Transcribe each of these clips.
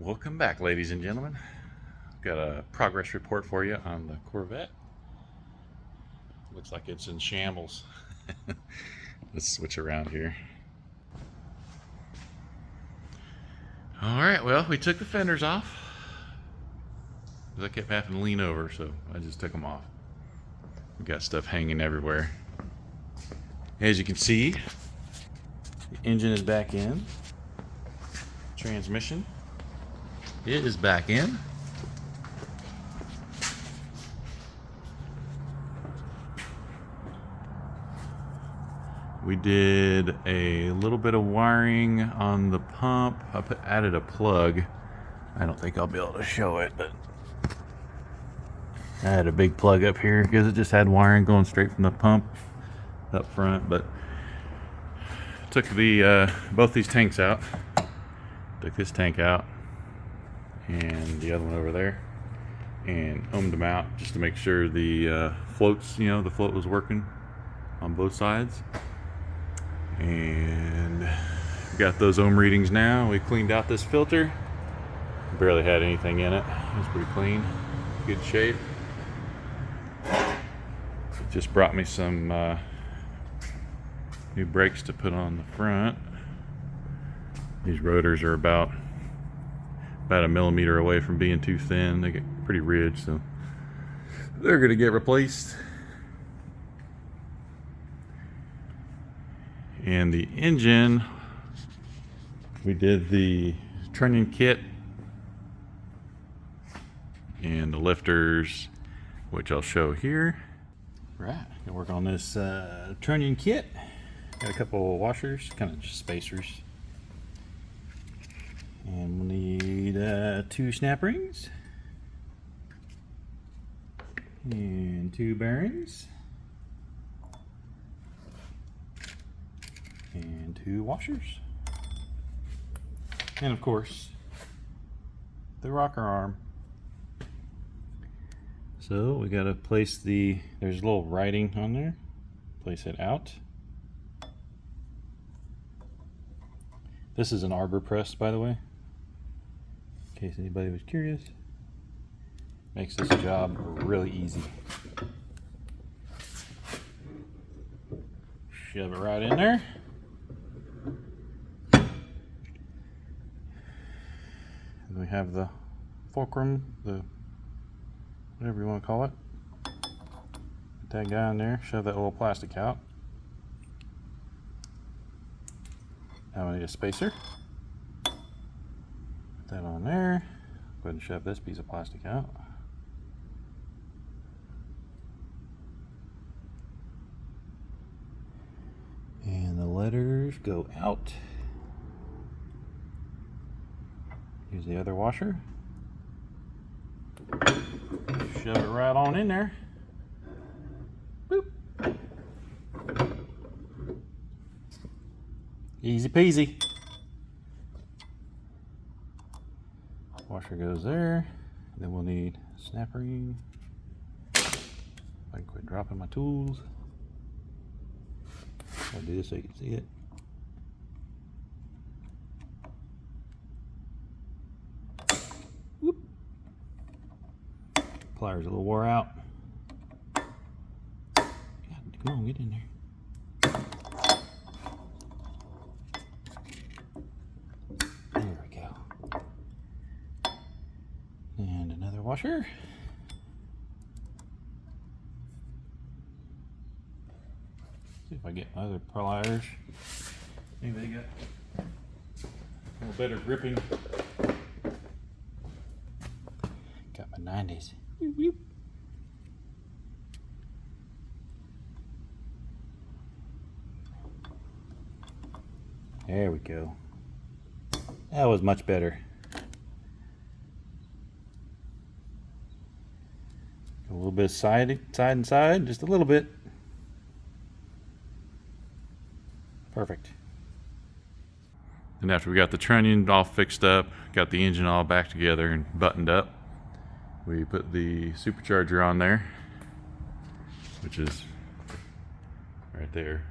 Welcome back, ladies and gentlemen. Got a progress report for you on the Corvette. Looks like it's in shambles. Let's switch around here. Alright, well, we took the fenders off. I kept having to lean over, so I just took them off. We got stuff hanging everywhere. As you can see, the engine is back in. Transmission, it is back in. We did a little bit of wiring on the pump. I added a plug. I don't think I'll be able to show it, but I had a big plug up here because it just had wiring going straight from the pump up front. But took the both these tanks out. Took this tank out and the other one over there and ohmed them out just to make sure the floats, the float was working on both sides. And we got those ohm readings now. We cleaned out this filter. Barely had anything in it. It was pretty clean, good shape. It just brought me some new brakes to put on the front. These rotors are about a millimeter away from being too thin. They get pretty ridged, so they're going to get replaced. And the engine, we did the trunnion kit and the lifters, which I'll show here. Right, gonna work on this trunnion kit. Got a couple of washers, kind of just spacers. And we'll need 2 snap rings and 2 bearings and 2 washers, and of course the rocker arm. So we got to place there's a little writing on there. Place it out. This is an arbor press, by the way, in case anybody was curious. Makes this job really easy. Shove it right in there. And we have the fulcrum, the whatever you want to call it. Put that guy in there, shove that little plastic out. Now I need a spacer. Put that on there. Go ahead and shove this piece of plastic out. And the letters go out. Use the other washer. Shove it right on in there. Boop. Easy peasy. Washer goes there. Then we'll need a snap ring. I can quit dropping my tools. I'll do this so you can see it. Whoop. Pliers a little wore out. God, come on, get in there. There we go. And another washer. See if I get my other pliers. Maybe they got a little better gripping. Got my 90s. Whoop, whoop. There we go. That was much better. A little bit of side and side, just a little bit. Perfect. And after we got the trunnion all fixed up, got the engine all back together and buttoned up, we put the supercharger on there, which is right there.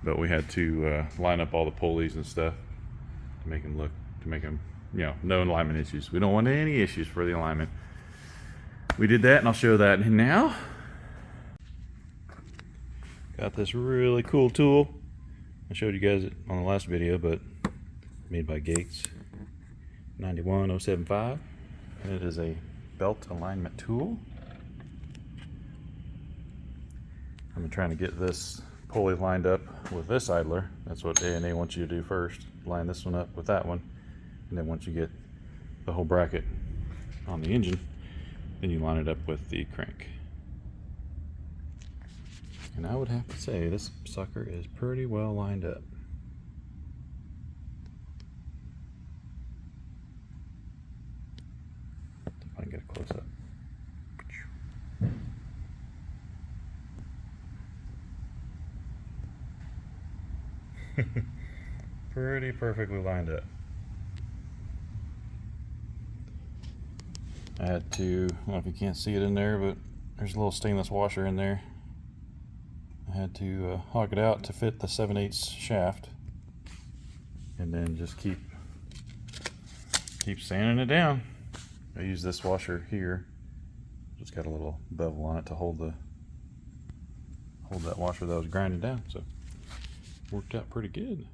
But we had to line up all the pulleys and stuff to make them look to make them, you know, no alignment issues. We don't want any issues for the alignment. We did that, and I'll show that now. Got this really cool tool. I showed you guys it on the last video, but made by Gates, 91075, and it is a belt alignment tool. I'm trying to get this pulley lined up with this idler. That's what A A wants you to do first. Line this one up with that one, and then once you get the whole bracket on the engine, then you line it up with the crank. And I would have to say this sucker is pretty well lined up. If I can get a close up. Pretty perfectly lined up. I had to, I don't know if you can't see it in there, but there's a little stainless washer in there. I had to hog it out to fit the 7/8 shaft, and then just keep sanding it down. I use this washer here. It's got a little bevel on it to hold that washer that was grinding down, so worked out pretty good.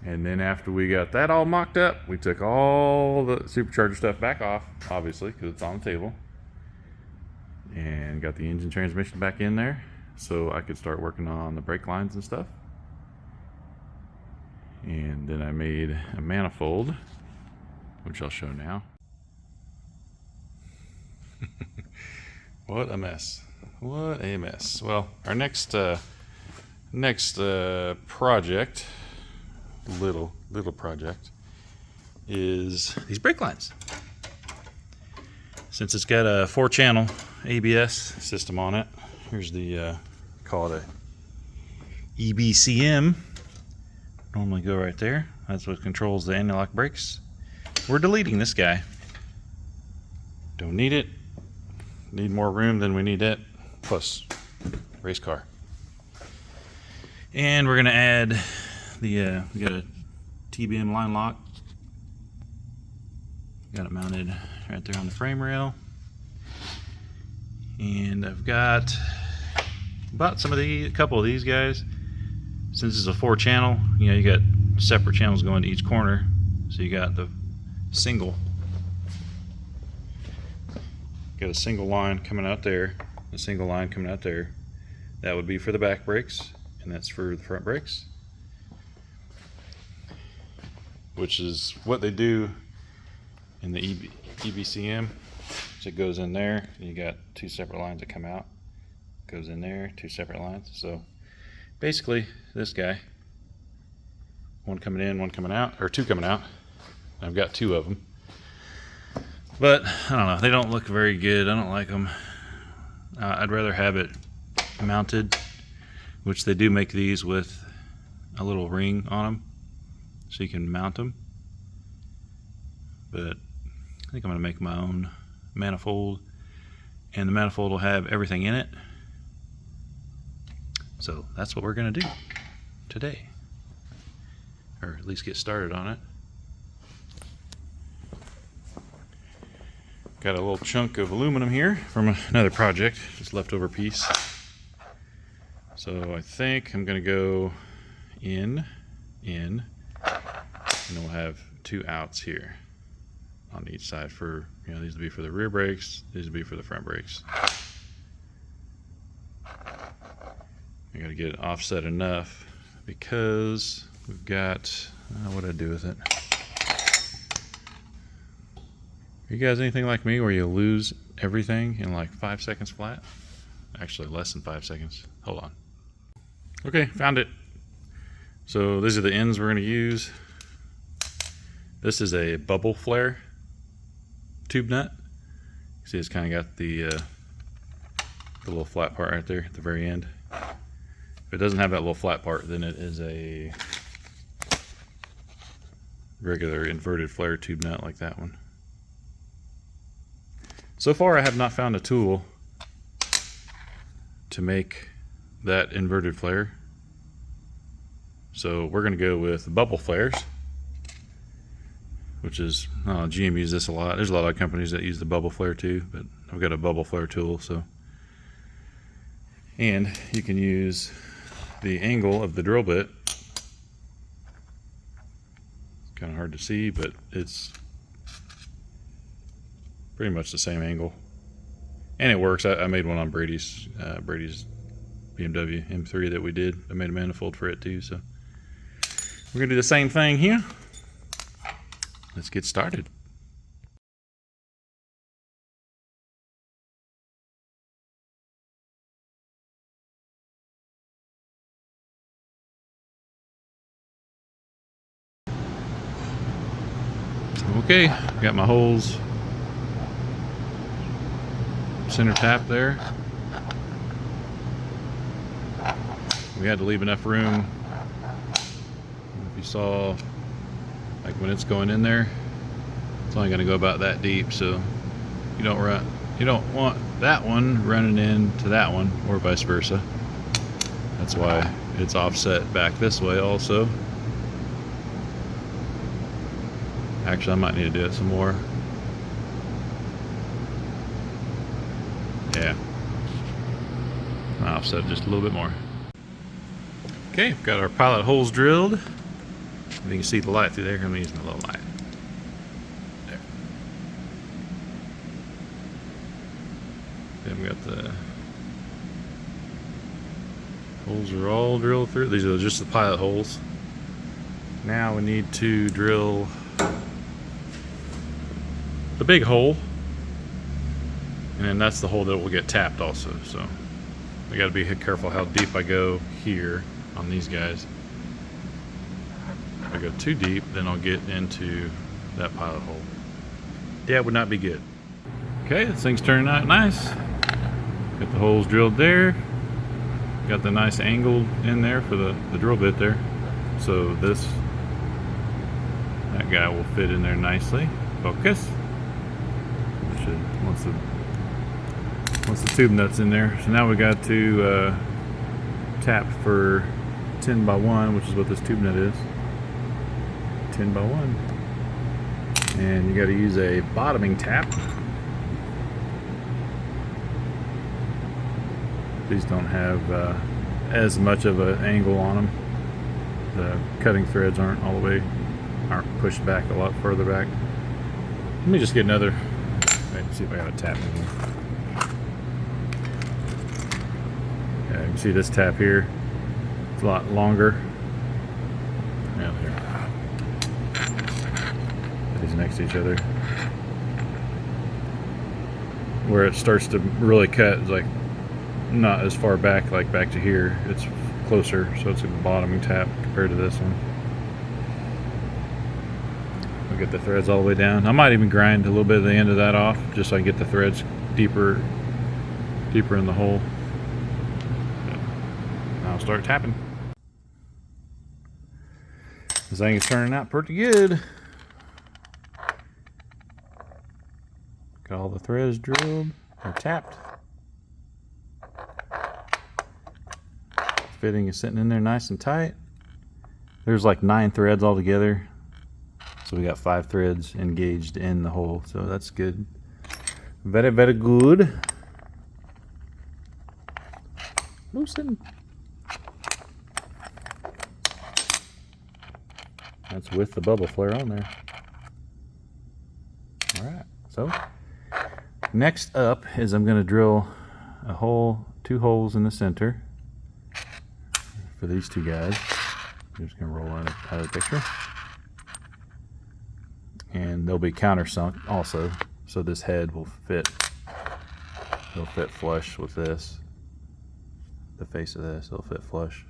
And then after we got that all mocked up, we took all the supercharger stuff back off, obviously, because it's on the table. And got the engine transmission back in there so I could start working on the brake lines and stuff. And then I made a manifold, which I'll show now. What a mess. What a mess. Well, our next project, little project, is these brake lines. Since it's got a 4-channel ABS system on it, here's the call it a EBCM. Normally go right there. That's what controls the anti-lock brakes. We're deleting this guy. Don't need it. Need more room than we need it. Plus race car. And we're gonna add the we got a TBM line lock. Got it mounted right there on the frame rail. And I've got some of a couple of these guys. Since it's a 4-channel, you know, you got separate channels going to each corner. So you got the single. Got a single line coming out there, a single line coming out there. That would be for the back brakes, and that's for the front brakes. Which is what they do in the EBCM. So it goes in there, and you got 2 separate lines that come out. Goes in there, 2 separate lines. So basically, this guy, one coming in, one coming out, or 2 coming out. I've got 2 of them. But, I don't know, they don't look very good. I don't like them. I'd rather have it mounted, which they do make these with a little ring on them, so you can mount them. But I think I'm going to make my own manifold, and the manifold will have everything in it. So that's what we're going to do today, or at least get started on it. Got a little chunk of aluminum here from another project, just leftover piece. So I think I'm going to go in, and then we'll have 2 outs here on each side for, you know, these will be for the rear brakes, these will be for the front brakes. I got to get it offset enough because we've got, what did I do with it? Are you guys anything like me where you lose everything in like 5 seconds flat? Actually less than 5 seconds. Hold on. Okay, found it. So these are the ends we're going to use. This is a bubble flare tube nut. See, it's kind of got the little flat part right there at the very end. If it doesn't have that little flat part, then it is a regular inverted flare tube nut like that one. So far I have not found a tool to make that inverted flare, so we're going to go with bubble flares, which is, GM uses this a lot. There's a lot of companies that use the bubble flare too, but I've got a bubble flare tool. So, and you can use the angle of the drill bit. It's kind of hard to see, but it's pretty much the same angle, and it works. I made one on Brady's BMW M3 that we did. I made a manifold for it too, so we're gonna do the same thing here. Let's get started. Okay, got my holes center tap there. We had to leave enough room. If you saw, like when it's going in there, it's only going to go about that deep, so you don't want that one running into that one, or vice versa. That's why it's offset back this way also. Actually, I might need to do it some more. Yeah, I'll offset just a little bit more. Okay, got our pilot holes drilled. You can see the light through there. I'm gonna use my little light. There. Then we got the holes are all drilled through. These are just the pilot holes. Now we need to drill the big hole, and then that's the hole that will get tapped also. So I got to be careful how deep I go here on these guys. If I go too deep, then I'll get into that pilot hole. That would not be good. Okay, this thing's turning out nice. Got the holes drilled there. Got the nice angle in there for the drill bit there. So that guy will fit in there nicely. Focus. Once the tube nut's in there. So now we got to tap for 10 by 1, which is what this tube nut is. 10 by 1. And you got to use a bottoming tap. These don't have as much of an angle on them. The cutting threads aren't pushed back a lot further back. Let me just get another. Let's see if I got a tap in here. Yeah, you can see this tap here. It's a lot longer. Yeah, there. Put these next to each other. Where it starts to really cut is like not as far back, like back to here. It's closer, so it's a bottoming tap compared to this one. I'll get the threads all the way down. I might even grind a little bit of the end of that off, just so I can get the threads deeper in the hole. Now I'll start tapping. This thing is turning out pretty good. Got all the threads drilled or tapped. Fitting is sitting in there nice and tight. There's like 9 threads all together. So we got 5 threads engaged in the hole, so that's good. Very, very good. Loosen. That's with the bubble flare on there. Alright, so next up is I'm going to drill a hole, 2 holes in the center for these 2 guys. I'm just going to roll out of the picture. And they'll be countersunk also, so this head will fit. It'll fit flush with this. The face of this, it'll fit flush.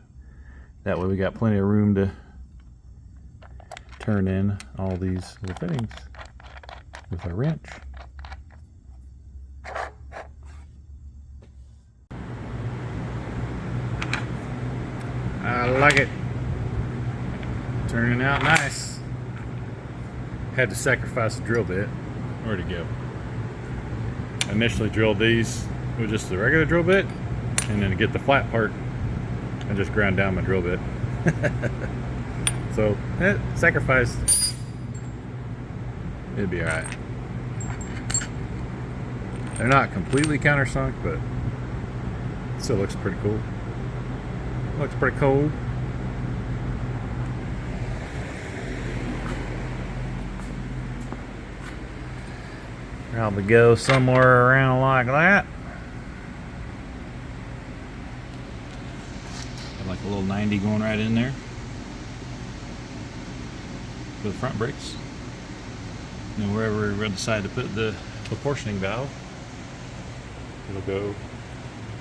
That way we got plenty of room to turn in all these little fittings with a wrench. I like it. Turning out nice. Had to sacrifice the drill bit. Where'd it go? Initially drilled these with just the regular drill bit, and then to get the flat part, I just ground down my drill bit. So, sacrifice. It'd be alright. They're not completely countersunk, but it still looks pretty cool. Looks pretty cool. Probably go somewhere around like that. Got like a little 90 going right in there for the front brakes. And wherever we decide to put the proportioning valve, it'll go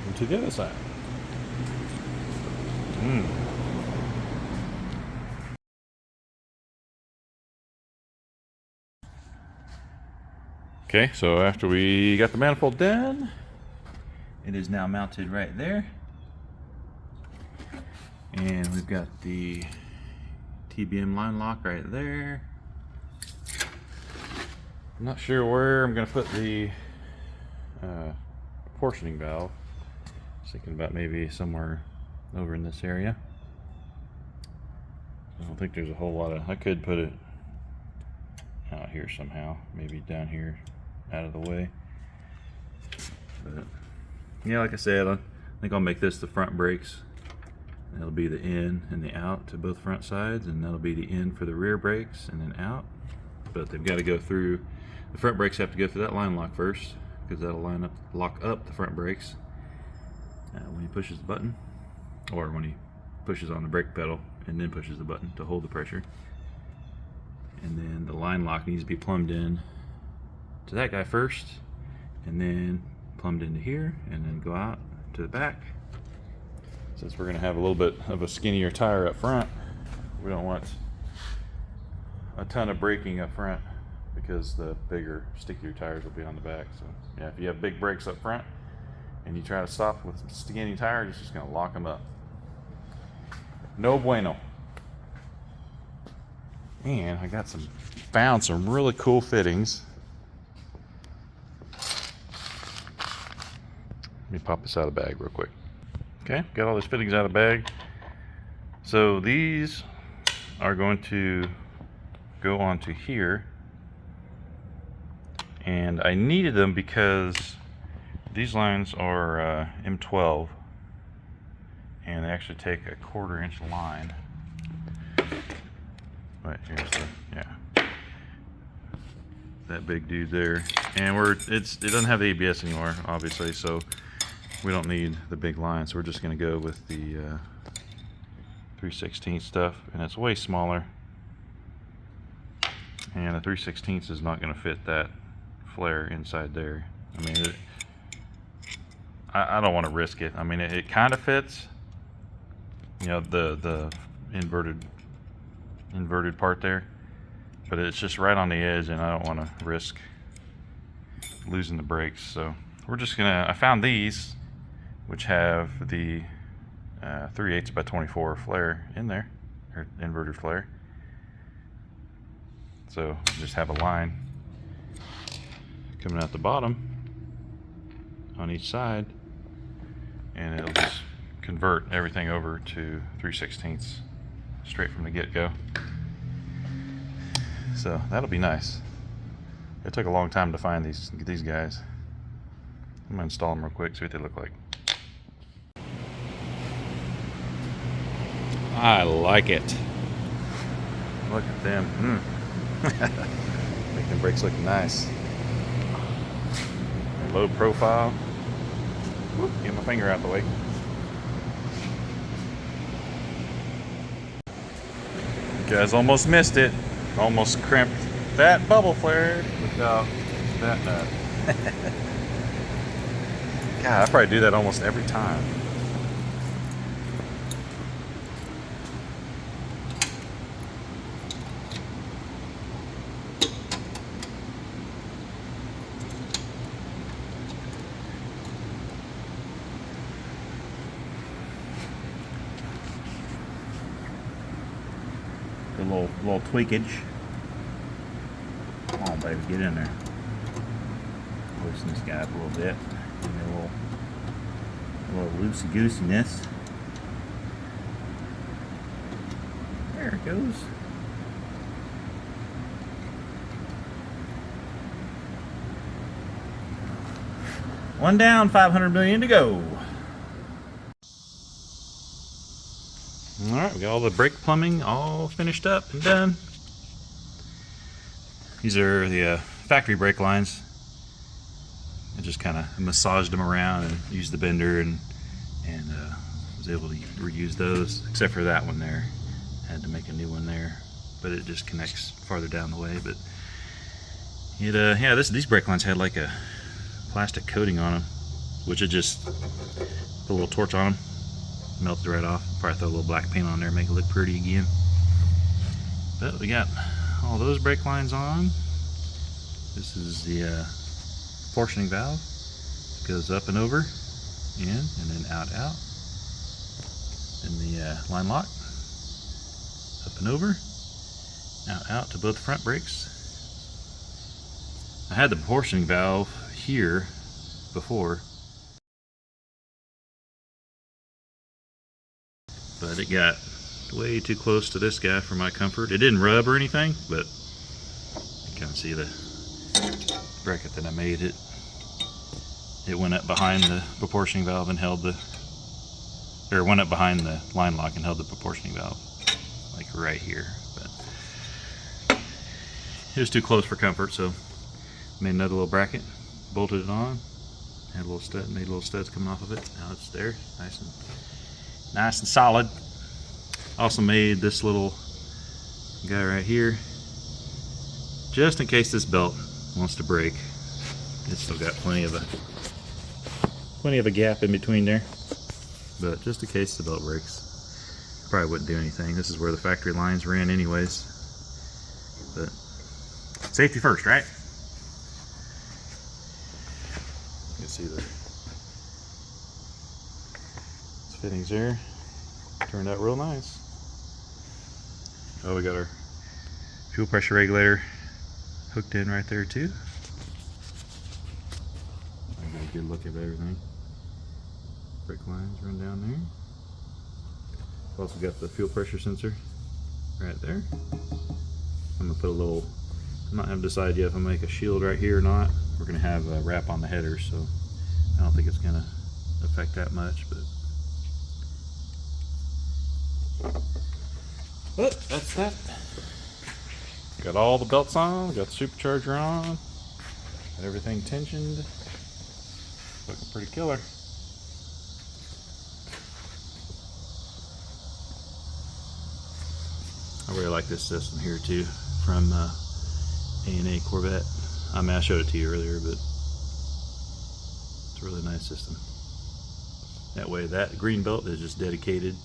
into the other side. Okay, so after we got the manifold done, it is now mounted right there. And we've got the TBM line lock right there. I'm not sure where I'm going to put the portioning valve. Just thinking about maybe somewhere over in this area. I don't think there's a whole lot of, I could put it out here somehow, maybe down here out of the way. But yeah, like I said, I think I'll make this the front brakes. That'll be the in and the out to both front sides, and that'll be the in for the rear brakes and then out. But they've got to go through, the front brakes have to go through that line lock first, because that'll lock up the front brakes when he pushes the button, or when he pushes on the brake pedal and then pushes the button to hold the pressure. And then the line lock needs to be plumbed in to that guy first, and then plumbed into here, and then go out to the back. Since we're going to have a little bit of a skinnier tire up front, we don't want a ton of braking up front, because the bigger, stickier tires will be on the back. So yeah, if you have big brakes up front and you try to stop with skinny tires, it's just going to lock them up. No bueno. And I got found some really cool fittings. Let me pop this out of the bag real quick. Okay, got all these fittings out of the bag. So these are going to go onto here. And I needed them because these lines are M12, and they actually take a 1/4 inch line. Right, here's the, yeah, that big dude there. And it doesn't have the ABS anymore, obviously, so we don't need the big line. So we're just going to go with the 3/16 stuff, and it's way smaller. And the 3/16 is not going to fit that flare inside there. I mean, I don't want to risk it. I mean, it kind of fits, you know, the inverted part there, but it's just right on the edge, and I don't want to risk losing the brakes. So we're just gonna, I found these which have the 3/8 by 24 flare in there, or inverted flare. So just have a line coming out the bottom on each side, and it'll just convert everything over to 3/16 straight from the get-go. So that'll be nice. It took a long time to find these guys. I'm gonna install them real quick, see what they look like. I like it. Look at them. Make them brakes look nice. Low profile. Whoop, get my finger out the way. You guys almost missed it. Almost crimped that bubble flare without that nut. God, I probably do that almost every time. little tweakage. Come on, baby, get in there. Loosen this guy up a little bit. Give me a little loosey-goosiness. There it goes. One down, 500 million to go. Alright, we got all the brake plumbing all finished up and done. These are the factory brake lines. I just kind of massaged them around and used the bender and was able to reuse those, except for that one there. Had to make a new one there, but it just connects farther down the way. But it, yeah, these brake lines had like a plastic coating on them, which it just put a little torch on them, melted right off. Probably throw a little black paint on there, make it look pretty again. But we got all those brake lines on. This is the portioning valve. Goes up and over, in, and then out, out. And the line lock, up and over, out, out to both front brakes. I had the portioning valve here before, but it got way too close to this guy for my comfort. It didn't rub or anything, but you can see the bracket that I made. It went up behind the proportioning valve and held the, or went up behind the line lock and held the proportioning valve, like right here. But it was too close for comfort, so made another little bracket, bolted it on, had a little stud, made little studs coming off of it. Now it's there, nice and solid. Also made this little guy right here, just in case this belt wants to break. It's still got plenty of a gap in between there, but just in case the belt breaks, probably wouldn't do anything. This is where the factory lines ran anyways, but safety first, right? You can see the fittings there. Turned out real nice. Oh, we got our fuel pressure regulator hooked in right there too. I got a good look at everything. Brake lines run down there. Also got the fuel pressure sensor right there. I'm gonna put a little, I'm not having decided yet if I'm gonna make a shield right here or not. We're gonna have a wrap on the header, so I don't think it's gonna affect that much, but that's that. Got all the belts on, got the supercharger on, got everything tensioned. Looking pretty killer. I really like this system here too, from A A Corvette. I mean, I showed it to you earlier, but it's a really nice system. That way, that green belt is just dedicated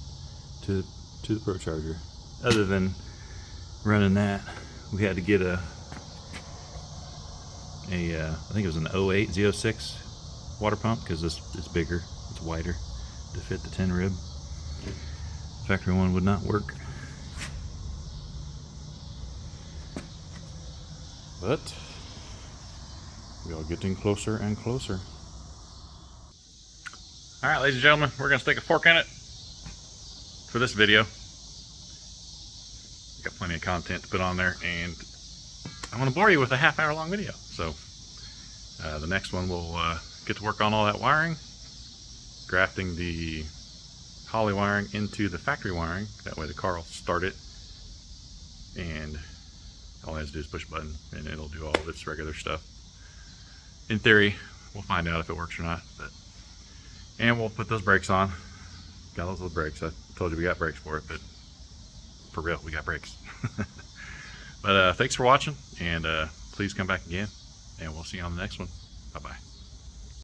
to the ProCharger. Other than running that, we had to get I think it was an 08 Z06 water pump, because this is bigger, it's wider to fit the 10 rib. Factory one would not work. But we are getting closer and closer. All right, ladies and gentlemen, we're gonna stick a fork in it for this video. Got plenty of content to put on there, and I want to bore you with a half-hour long video. So the next one we'll get to work on all that wiring, grafting the Holley wiring into the factory wiring. That way the car will start it, and all it has to do is push a button and it'll do all of its regular stuff. In theory, we'll find out if it works or not. And we'll put those brakes on. Got those little brakes. I told you we got brakes for it, but for real, we got brakes. But thanks for watching, and please come back again, and we'll see you on the next one. Bye-bye.